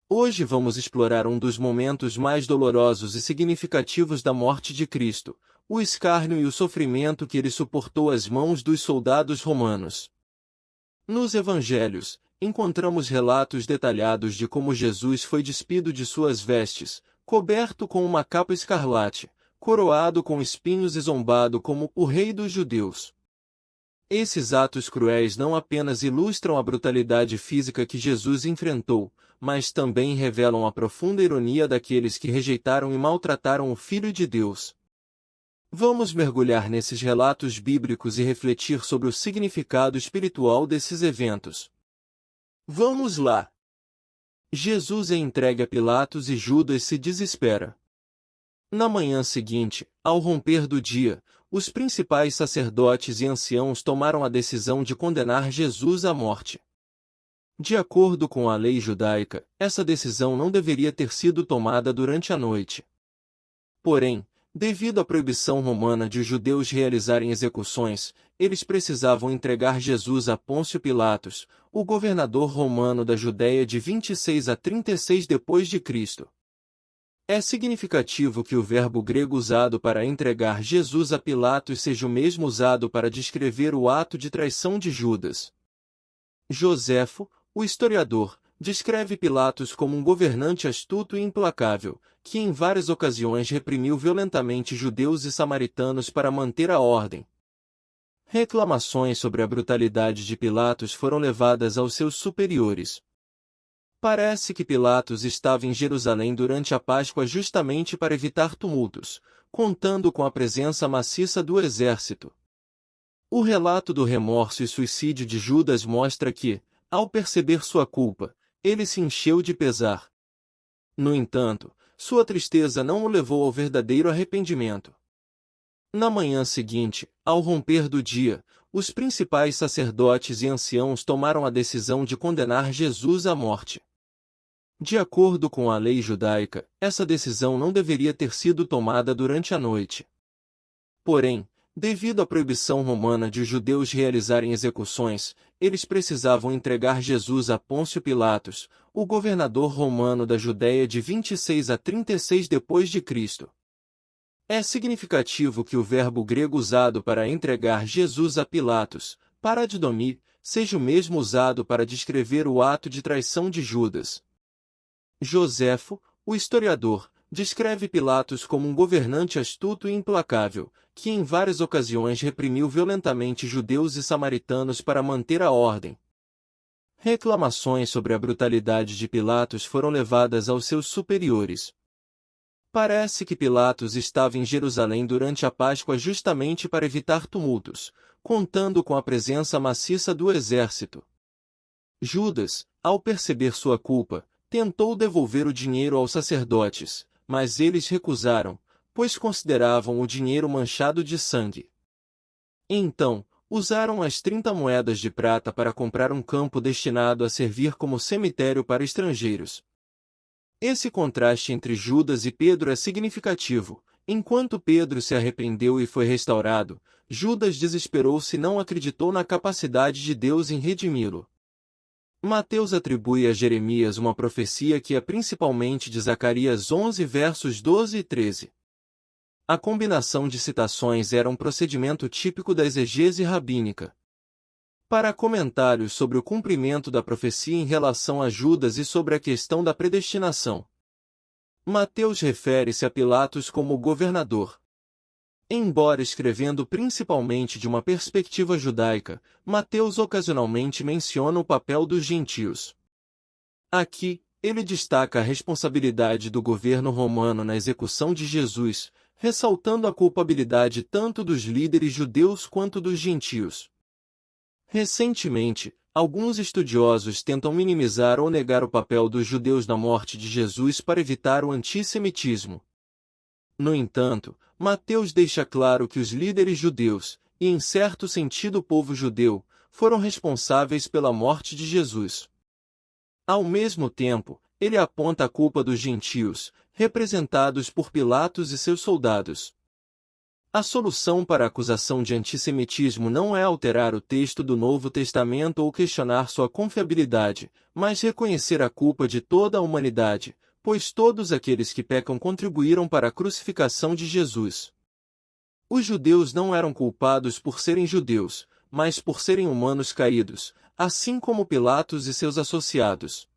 Hoje vamos explorar um dos momentos mais dolorosos e significativos da morte de Cristo, o escárnio e o sofrimento que ele suportou às mãos dos soldados romanos. Nos Evangelhos, encontramos relatos detalhados de como Jesus foi despido de suas vestes, coberto com uma capa escarlate, coroado com espinhos e zombado como o Rei dos Judeus. Esses atos cruéis não apenas ilustram a brutalidade física que Jesus enfrentou, mas também revelam a profunda ironia daqueles que rejeitaram e maltrataram o Filho de Deus. Vamos mergulhar nesses relatos bíblicos e refletir sobre o significado espiritual desses eventos. Vamos lá! Jesus é entregue a Pilatos e Judas se desespera. Na manhã seguinte, ao romper do dia, os principais sacerdotes e anciãos tomaram a decisão de condenar Jesus à morte. De acordo com a lei judaica, essa decisão não deveria ter sido tomada durante a noite. Porém, devido à proibição romana de os judeus realizarem execuções, eles precisavam entregar Jesus a Pôncio Pilatos, o governador romano da Judéia de 26 a 36 d.C. É significativo que o verbo grego usado para entregar Jesus a Pilatos seja o mesmo usado para descrever o ato de traição de Judas. Joséfo, o historiador, descreve Pilatos como um governante astuto e implacável, que em várias ocasiões reprimiu violentamente judeus e samaritanos para manter a ordem. Reclamações sobre a brutalidade de Pilatos foram levadas aos seus superiores. Parece que Pilatos estava em Jerusalém durante a Páscoa justamente para evitar tumultos, contando com a presença maciça do exército. O relato do remorso e suicídio de Judas mostra que, ao perceber sua culpa, ele se encheu de pesar. No entanto, sua tristeza não o levou ao verdadeiro arrependimento. Na manhã seguinte, ao romper do dia, os principais sacerdotes e anciãos tomaram a decisão de condenar Jesus à morte. De acordo com a lei judaica, essa decisão não deveria ter sido tomada durante a noite. Porém, devido à proibição romana de os judeus realizarem execuções, eles precisavam entregar Jesus a Pôncio Pilatos, o governador romano da Judéia de 26 a 36 d.C. É significativo que o verbo grego usado para entregar Jesus a Pilatos, paradidomi, seja o mesmo usado para descrever o ato de traição de Judas. Joséfo, o historiador, descreve Pilatos como um governante astuto e implacável, que em várias ocasiões reprimiu violentamente judeus e samaritanos para manter a ordem. Reclamações sobre a brutalidade de Pilatos foram levadas aos seus superiores. Parece que Pilatos estava em Jerusalém durante a Páscoa justamente para evitar tumultos, contando com a presença maciça do exército. Judas, ao perceber sua culpa, tentou devolver o dinheiro aos sacerdotes, mas eles recusaram, pois consideravam o dinheiro manchado de sangue. Então, usaram as 30 moedas de prata para comprar um campo destinado a servir como cemitério para estrangeiros. Esse contraste entre Judas e Pedro é significativo. Enquanto Pedro se arrependeu e foi restaurado, Judas desesperou-se e não acreditou na capacidade de Deus em redimi-lo. Mateus atribui a Jeremias uma profecia que é principalmente de Zacarias 11 versos 12 e 13. A combinação de citações era um procedimento típico da exegese rabínica. Para comentários sobre o cumprimento da profecia em relação a Judas e sobre a questão da predestinação, Mateus refere-se a Pilatos como governador. Embora escrevendo principalmente de uma perspectiva judaica, Mateus ocasionalmente menciona o papel dos gentios. Aqui, ele destaca a responsabilidade do governo romano na execução de Jesus, ressaltando a culpabilidade tanto dos líderes judeus quanto dos gentios. Recentemente, alguns estudiosos tentam minimizar ou negar o papel dos judeus na morte de Jesus para evitar o antissemitismo. No entanto, Mateus deixa claro que os líderes judeus, e em certo sentido o povo judeu, foram responsáveis pela morte de Jesus. Ao mesmo tempo, ele aponta a culpa dos gentios, representados por Pilatos e seus soldados. A solução para a acusação de antissemitismo não é alterar o texto do Novo Testamento ou questionar sua confiabilidade, mas reconhecer a culpa de toda a humanidade, pois todos aqueles que pecam contribuíram para a crucificação de Jesus. Os judeus não eram culpados por serem judeus, mas por serem humanos caídos, assim como Pilatos e seus associados.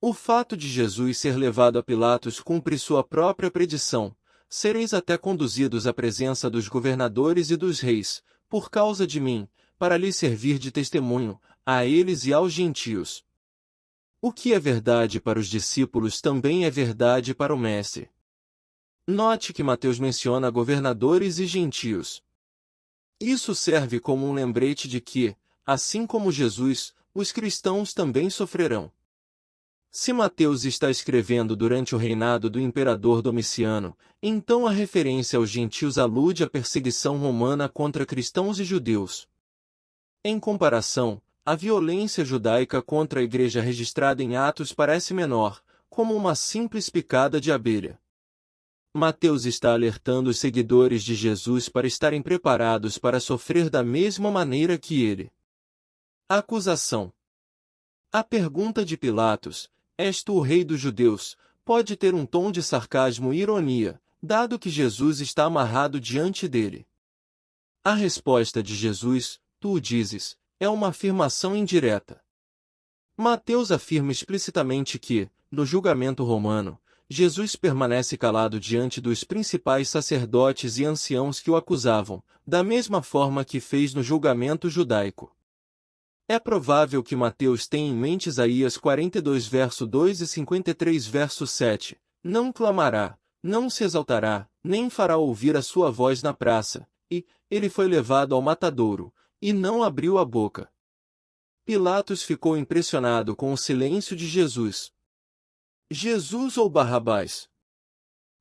O fato de Jesus ser levado a Pilatos cumpre sua própria predição: sereis até conduzidos à presença dos governadores e dos reis, por causa de mim, para lhes servir de testemunho, a eles e aos gentios. O que é verdade para os discípulos também é verdade para o Mestre. Note que Mateus menciona governadores e gentios. Isso serve como um lembrete de que, assim como Jesus, os cristãos também sofrerão. Se Mateus está escrevendo durante o reinado do imperador Domiciano, então a referência aos gentios alude à perseguição romana contra cristãos e judeus. Em comparação, a violência judaica contra a igreja registrada em Atos parece menor, como uma simples picada de abelha. Mateus está alertando os seguidores de Jesus para estarem preparados para sofrer da mesma maneira que ele. A acusação. A pergunta de Pilatos: "És tu o rei dos judeus?", pode ter um tom de sarcasmo e ironia, dado que Jesus está amarrado diante dele. A resposta de Jesus: "Tu o dizes", é uma afirmação indireta. Mateus afirma explicitamente que, no julgamento romano, Jesus permanece calado diante dos principais sacerdotes e anciãos que o acusavam, da mesma forma que fez no julgamento judaico. É provável que Mateus tenha em mente Isaías 42 verso 2 e 53 verso 7, "Não clamará, não se exaltará, nem fará ouvir a sua voz na praça", e "ele foi levado ao matadouro, e não abriu a boca". Pilatos ficou impressionado com o silêncio de Jesus. Jesus ou Barrabás?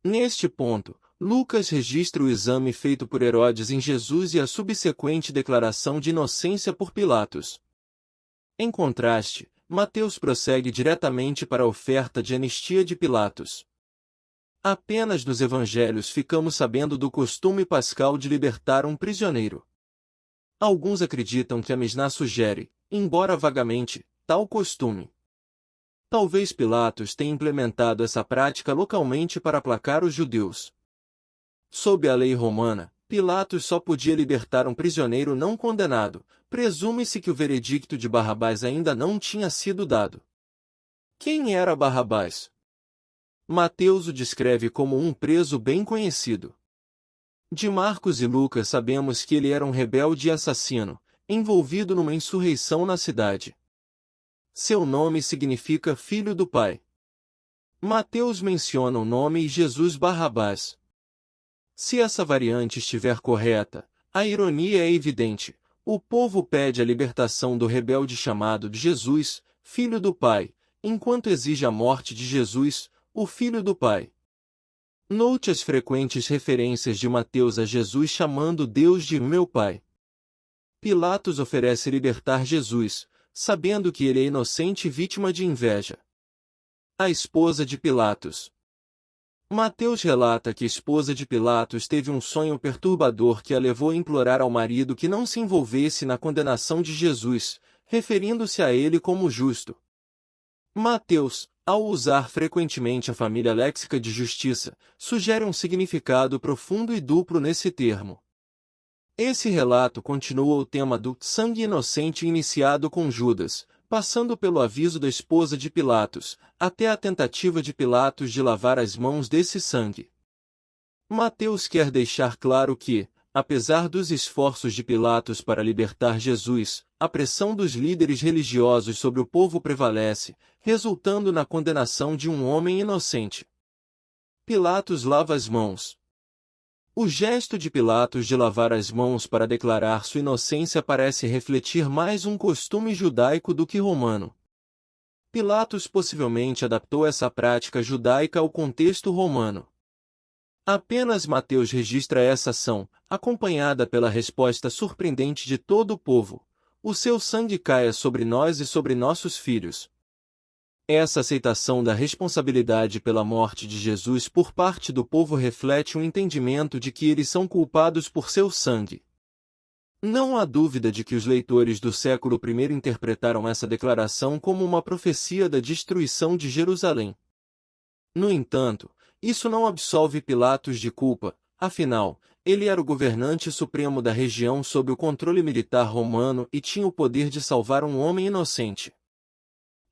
Neste ponto, Lucas registra o exame feito por Herodes em Jesus e a subsequente declaração de inocência por Pilatos. Em contraste, Mateus prossegue diretamente para a oferta de anistia de Pilatos. Apenas nos evangelhos ficamos sabendo do costume pascal de libertar um prisioneiro. Alguns acreditam que a Misná sugere, embora vagamente, tal costume. Talvez Pilatos tenha implementado essa prática localmente para aplacar os judeus. Sob a lei romana, Pilatos só podia libertar um prisioneiro não condenado. Presume-se que o veredicto de Barrabás ainda não tinha sido dado. Quem era Barrabás? Mateus o descreve como um preso bem conhecido. De Marcos e Lucas sabemos que ele era um rebelde e assassino, envolvido numa insurreição na cidade. Seu nome significa Filho do Pai. Mateus menciona o nome e Jesus Barrabás. Se essa variante estiver correta, a ironia é evidente. O povo pede a libertação do rebelde chamado de Jesus, Filho do Pai, enquanto exige a morte de Jesus, o Filho do Pai. Note as frequentes referências de Mateus a Jesus chamando Deus de meu Pai. Pilatos oferece libertar Jesus, sabendo que ele é inocente e vítima de inveja. A esposa de Pilatos. Mateus relata que a esposa de Pilatos teve um sonho perturbador que a levou a implorar ao marido que não se envolvesse na condenação de Jesus, referindo-se a ele como justo. Mateus, ao usar frequentemente a família léxica de justiça, sugere um significado profundo e duplo nesse termo. Esse relato continua o tema do sangue inocente iniciado com Judas, passando pelo aviso da esposa de Pilatos, até a tentativa de Pilatos de lavar as mãos desse sangue. Mateus quer deixar claro que, apesar dos esforços de Pilatos para libertar Jesus, a pressão dos líderes religiosos sobre o povo prevalece, resultando na condenação de um homem inocente. Pilatos lava as mãos. O gesto de Pilatos de lavar as mãos para declarar sua inocência parece refletir mais um costume judaico do que romano. Pilatos possivelmente adaptou essa prática judaica ao contexto romano. Apenas Mateus registra essa ação, acompanhada pela resposta surpreendente de todo o povo: "O seu sangue caia sobre nós e sobre nossos filhos." Essa aceitação da responsabilidade pela morte de Jesus por parte do povo reflete um entendimento de que eles são culpados por seu sangue. Não há dúvida de que os leitores do século I interpretaram essa declaração como uma profecia da destruição de Jerusalém. No entanto, isso não absolve Pilatos de culpa, afinal, ele era o governante supremo da região sob o controle militar romano e tinha o poder de salvar um homem inocente.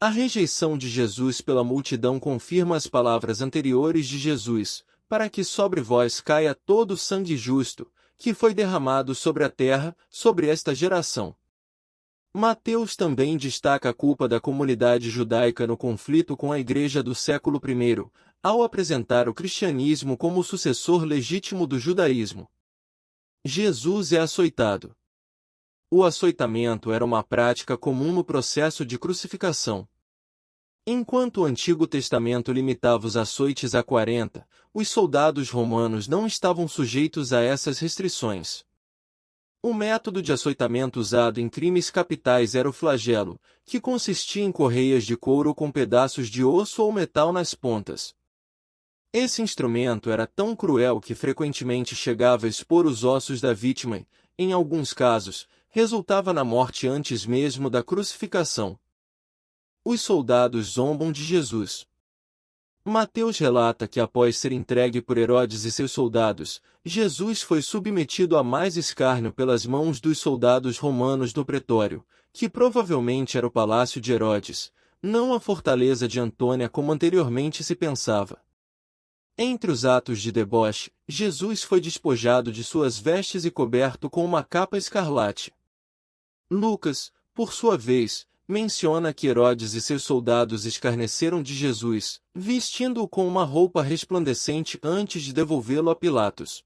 A rejeição de Jesus pela multidão confirma as palavras anteriores de Jesus, para que sobre vós caia todo o sangue justo, que foi derramado sobre a terra, sobre esta geração. Mateus também destaca a culpa da comunidade judaica no conflito com a Igreja do século I, ao apresentar o cristianismo como o sucessor legítimo do judaísmo. Jesus é açoitado. O açoitamento era uma prática comum no processo de crucificação. Enquanto o Antigo Testamento limitava os açoites a 40, os soldados romanos não estavam sujeitos a essas restrições. O método de açoitamento usado em crimes capitais era o flagelo, que consistia em correias de couro com pedaços de osso ou metal nas pontas. Esse instrumento era tão cruel que frequentemente chegava a expor os ossos da vítima e, em alguns casos, resultava na morte antes mesmo da crucificação. Os soldados zombam de Jesus. Mateus relata que após ser entregue por Herodes e seus soldados, Jesus foi submetido a mais escárnio pelas mãos dos soldados romanos no pretório, que provavelmente era o palácio de Herodes, não a fortaleza de Antônia como anteriormente se pensava. Entre os atos de deboche, Jesus foi despojado de suas vestes e coberto com uma capa escarlate. Lucas, por sua vez, menciona que Herodes e seus soldados escarneceram de Jesus, vestindo-o com uma roupa resplandecente antes de devolvê-lo a Pilatos.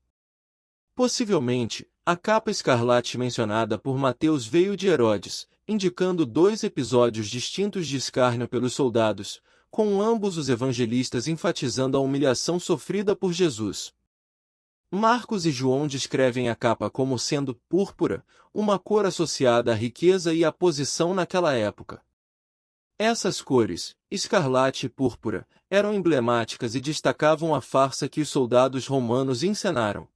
Possivelmente, a capa escarlate mencionada por Mateus veio de Herodes, indicando dois episódios distintos de escárnio pelos soldados, com ambos os evangelistas enfatizando a humilhação sofrida por Jesus. Marcos e João descrevem a capa como sendo púrpura, uma cor associada à riqueza e à posição naquela época. Essas cores, escarlate e púrpura, eram emblemáticas e destacavam a farsa que os soldados romanos encenaram.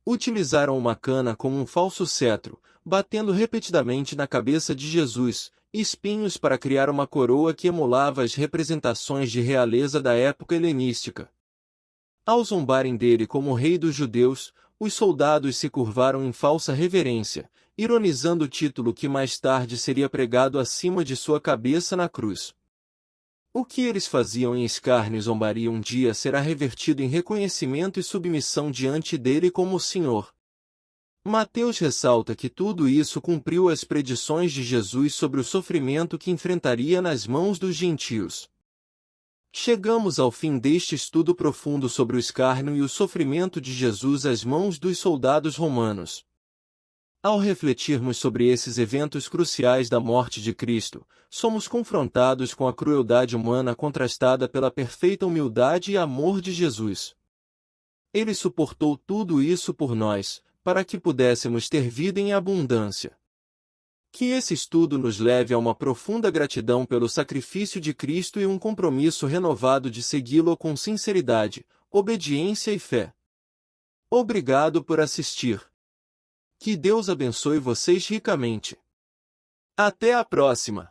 Utilizaram uma cana como um falso cetro, batendo repetidamente na cabeça de Jesus, e espinhos para criar uma coroa que emulava as representações de realeza da época helenística. Ao zombarem dele como rei dos judeus, os soldados se curvaram em falsa reverência, ironizando o título que mais tarde seria pregado acima de sua cabeça na cruz. O que eles faziam em escárnio e zombaria um dia será revertido em reconhecimento e submissão diante dele como o Senhor. Mateus ressalta que tudo isso cumpriu as predições de Jesus sobre o sofrimento que enfrentaria nas mãos dos gentios. Chegamos ao fim deste estudo profundo sobre o escárnio e o sofrimento de Jesus às mãos dos soldados romanos. Ao refletirmos sobre esses eventos cruciais da morte de Cristo, somos confrontados com a crueldade humana contrastada pela perfeita humildade e amor de Jesus. Ele suportou tudo isso por nós, para que pudéssemos ter vida em abundância. Que esse estudo nos leve a uma profunda gratidão pelo sacrifício de Cristo e um compromisso renovado de segui-lo com sinceridade, obediência e fé. Obrigado por assistir. Que Deus abençoe vocês ricamente. Até a próxima!